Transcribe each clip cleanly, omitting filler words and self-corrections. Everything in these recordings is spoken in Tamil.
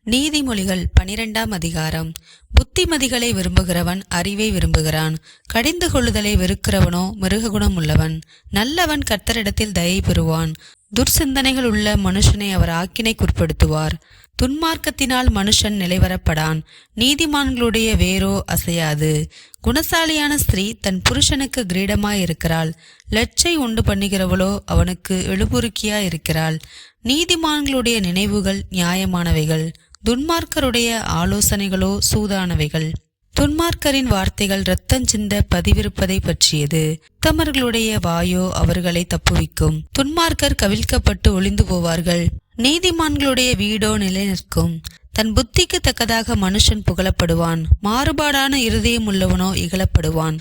நீதிமொழிகள் 12ஆம் அதிகாரம். புத்திமதிகளை விரும்புகிறவன் அறிவை விரும்புகிறான். கடிந்து கொள்ளுதலை வெறுக்கிறவனோ மிருககுணம் உள்ளவன். நல்லவன் கர்த்தரிடத்தில் தயை பெறுவான். துர்சிந்தனைகள் உள்ள மனுஷனை அவர் ஆக்கினைக்குட்படுத்துவார். துன்மார்க்கத்தினால் மனுஷன் நிலைவரப்படான். நீதிமான்களுடைய வேரோ அசையாது. குணசாலியான ஸ்திரீ தன் புருஷனுக்கு கிரீடமாயிருக்கிறாள். லட்சை உண்டு பண்ணுகிறவளோ அவனுக்கு எழுபுருக்கியாயிருக்கிறாள். நீதிமான்களுடைய நினைவுகள் நியாயமானவைகள், துன்மார்க்கருடைய ஆலோசனைகளோ சூதானவைகள். துன்மார்க்கரின் வார்த்தைகள் இரத்தஞ்சிந்த பதிவிருப்பதை பற்றியது. உத்தமர்களுடைய வாயோ அவர்களை தப்புவிக்கும். துன்மார்க்கர் கவிழ்க்கப்பட்டு ஒளிந்து போவார்கள். நீதிமான்களுடைய வீடோ நிலை நிற்கும். தன் புத்திக்கு தக்கதாக மனுஷன் புகழப்படுவான். மாறுபாடான இருதயம் உள்ளவனோ இகழப்படுவான்.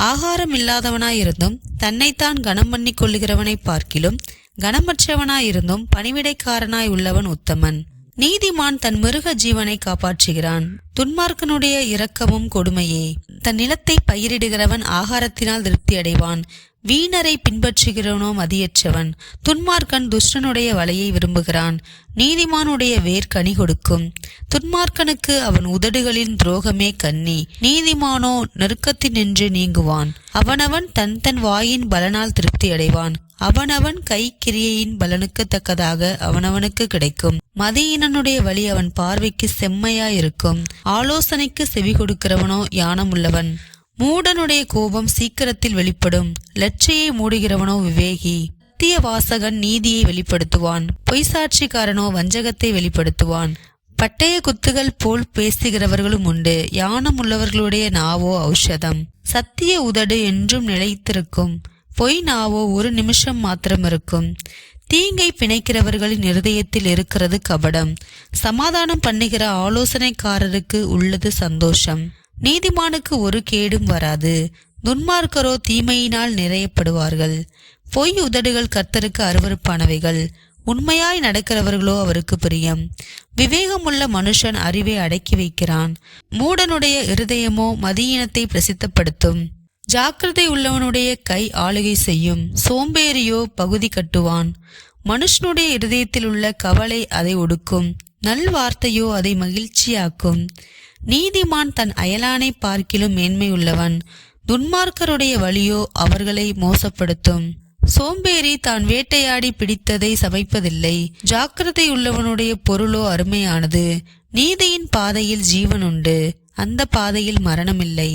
ஆகாரம் இல்லாதவனாயிருந்தும் தன்னைத்தான் கனம் பண்ணி கொள்ளுகிறவனை பார்க்கிலும் கனமற்றவனாயிருந்தும் பணிவிடைக்காரனாய் உள்ளவன் உத்தமன். நீதிமான் தன் மிருக ஜீவனை காப்பாற்றுகிறான். துன்மார்க்கனுடைய இரக்கமும் கொடுமையே. தன் நிலத்தை பயிரிடுகிறவன் ஆகாரத்தினால் திருப்தி அடைவான். வீணரை பின்பற்றுகிறவனோ மதியற்றவன். துன்மார்க்கன் துஷ்டனுடைய வலையை விரும்புகிறான். நீதிமானுடைய வேர் கனி கொடுக்கும். துன்மார்க்கனுக்கு அவன் உதடுகளின் துரோகமே கண்ணி. நீதிமானோ நெருக்கத்தினின்று நீங்குவான். அவனவன் தன் வாயின் பலனால் திருப்தி அடைவான். அவனவன் கை கிரியையின் பலனுக்கு தக்கதாக அவனவனுக்கு கிடைக்கும். மதியினனுடைய வழி அவன் பார்வைக்கு செம்மையாயிருக்கும். ஆலோசனைக்கு செவி கொடுக்கிறவனோ ஞானமுள்ளவன். மூடனுடைய கோபம் சீக்கிரத்தில் வெளிப்படும். லட்சையை மூடுகிறவனோ விவேகி. சத்திய வாசகன் நீதியை வெளிப்படுத்துவான். பொய்சாட்சிக்காரனோ வஞ்சகத்தை வெளிப்படுத்துவான். பட்டய குத்துகள் போல் பேசுகிறவர்களும் உண்டு. ஞானம் உள்ளவர்களுடைய நாவோ ஔஷதம். சத்திய உதடு என்றும் நிலைத்திருக்கும். பொய் நாவோ ஒரு நிமிஷம் மாத்திரம் இருக்கும். தீங்கை பிணைக்கிறவர்களின் இருதயத்தில் இருக்கிறது கபடம். சமாதானம் பண்ணுகிற ஆலோசனைக்காரருக்கு உள்ளது சந்தோஷம். நீதிமானுக்கு ஒரு கேடும் வராது. துன்மார்க்கரோ தீமையினால் நிறையப்படுவார்கள். பொய் உதடுகள் கர்த்தருக்கு அருவருப்பானவைகள். உண்மையாய் நடக்கிறவர்களோ அவருக்கு பிரியம். விவேகமுள்ள மனுஷன் அறிவை அடக்கி வைக்கிறான். மூடனுடைய இருதயமோ மதியீனத்தை பிரசித்தப்படுத்தும். ஜாக்கிரதை உள்ளவனுடைய கை ஆளுகை செய்யும். சோம்பேறியோ பகுதி கட்டுவான். மனுஷனுடைய இருதயத்தில் உள்ள கவலை அதை ஒடுக்கும். நல்வார்த்தையோ அதை மகிழ்ச்சியாக்கும். நீதிமான் தன் அயலானை பார்க்கிலும் மேன்மை உள்ளவன். துன்மார்க்கருடைய வழியோ அவர்களை மோசப்படுத்தும். சோம்பேறி தான் வேட்டையாடி பிடித்ததை சமைப்பதில்லை. ஜாக்கிரதை உள்ளவனுடைய பொருளோ அருமையானது. நீதியின் பாதையில் ஜீவன் உண்டு. அந்த பாதையில் மரணமில்லை.